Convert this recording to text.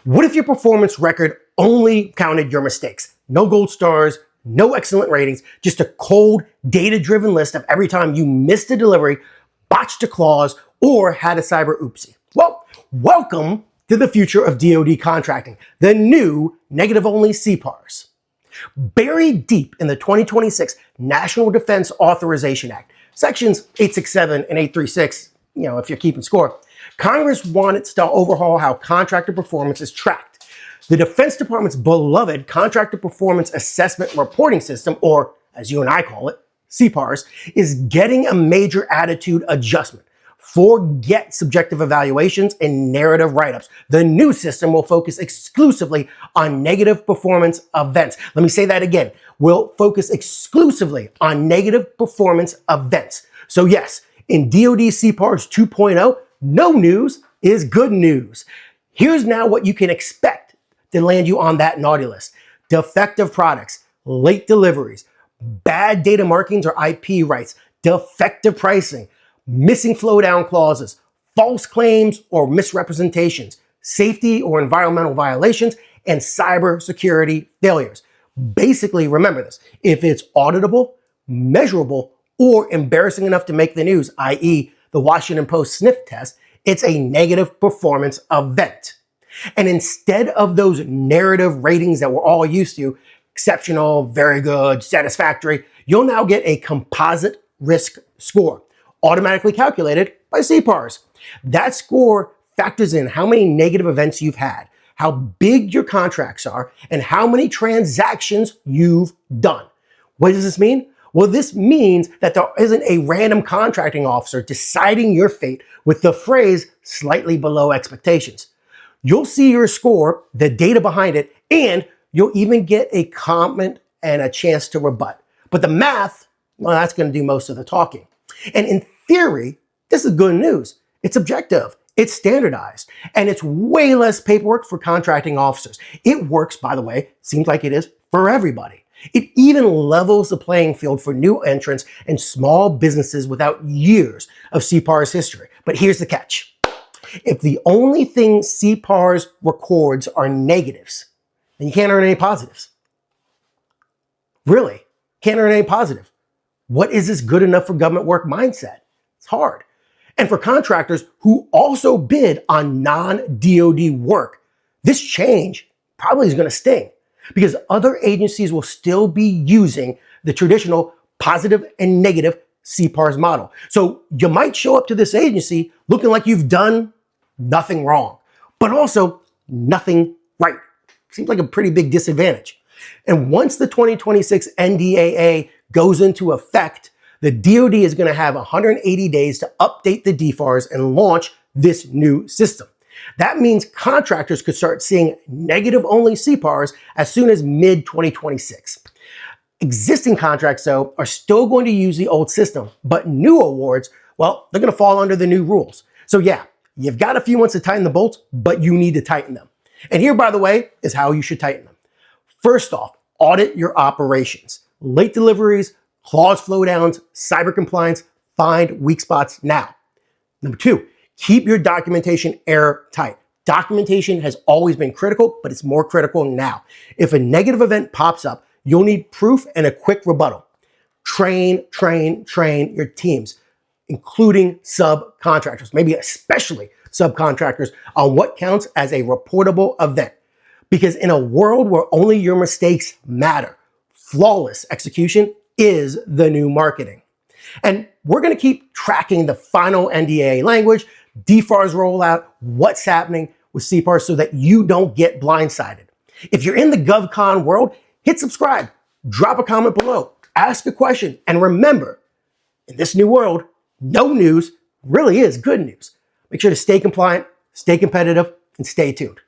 What if your performance record only counted your mistakes? No gold stars, no excellent ratings, just a cold, data-driven list of every time you missed a delivery, botched a clause, or had a cyber oopsie. Well, welcome to the future of DoD contracting, the new negative-only CPARS. Buried deep in the 2026 National Defense Authorization Act, sections 867 and 836, if you're keeping score, Congress wanted to overhaul how contractor performance is tracked. The Defense Department's beloved Contractor Performance Assessment Reporting System, or as you and I call it, CPARS, is getting a major attitude adjustment. Forget subjective evaluations and narrative write-ups. The new system will focus exclusively on negative performance events. Let me say that again. Will focus exclusively on negative performance events. So yes, in DoD CPARS 2.0, no news is good news. Here's now what you can expect to land you on that naughty list. Defective products, late deliveries, bad data markings or IP rights, defective pricing, missing flow down clauses, false claims or misrepresentations, safety or environmental violations, and cybersecurity failures. Basically, remember this, if it's auditable, measurable, or embarrassing enough to make the news, i.e. the Washington Post sniff test, it's a negative performance event. And instead of those narrative ratings that we're all used to, exceptional, very good, satisfactory, you'll now get a composite risk score, automatically calculated by CPARS. That score factors in how many negative events you've had, how big your contracts are, and how many transactions you've done. What does this mean? Well, this means that there isn't a random contracting officer deciding your fate with the phrase slightly below expectations. You'll see your score, the data behind it, and you'll even get a comment and a chance to rebut. But the math, well, that's going to do most of the talking. And in theory, this is good news. It's objective, it's standardized, and it's way less paperwork for contracting officers. It works, by the way, seems like it is for everybody. It even levels the playing field for new entrants and small businesses without years of CPARS history. But here's the catch. If the only thing CPARS records are negatives, then you can't earn any positives. Really, can't earn any positive. What is this good enough for government work mindset? It's hard. And for contractors who also bid on non-DoD work, this change probably is going to sting because other agencies will still be using the traditional positive and negative CPARS model. So you might show up to this agency looking like you've done nothing wrong, but also nothing right. Seems like a pretty big disadvantage. And once the 2026 NDAA goes into effect, the DoD is going to have 180 days to update the DFARS and launch this new system. That means contractors could start seeing negative-only CPARS as soon as mid-2026. Existing contracts, though, are still going to use the old system, but new awards, well, they're going to fall under the new rules. So yeah, you've got a few months to tighten the bolts, but you need to tighten them. And here, by the way, is how you should tighten them. First off, audit your operations. Late deliveries, clause flowdowns, cyber compliance, find weak spots now. Number two, keep your documentation airtight. Documentation has always been critical, but it's more critical now. If a negative event pops up, you'll need proof and a quick rebuttal. Train your teams, including subcontractors, maybe especially subcontractors, on what counts as a reportable event. Because in a world where only your mistakes matter, flawless execution is the new marketing. And we're going to keep tracking the final NDAA language, DFARS rollout, what's happening with CPARS so that you don't get blindsided. If you're in the GovCon world, hit subscribe, drop a comment below, ask a question, and remember, in this new world, no news really is good news. Make sure to stay compliant, stay competitive, and stay tuned.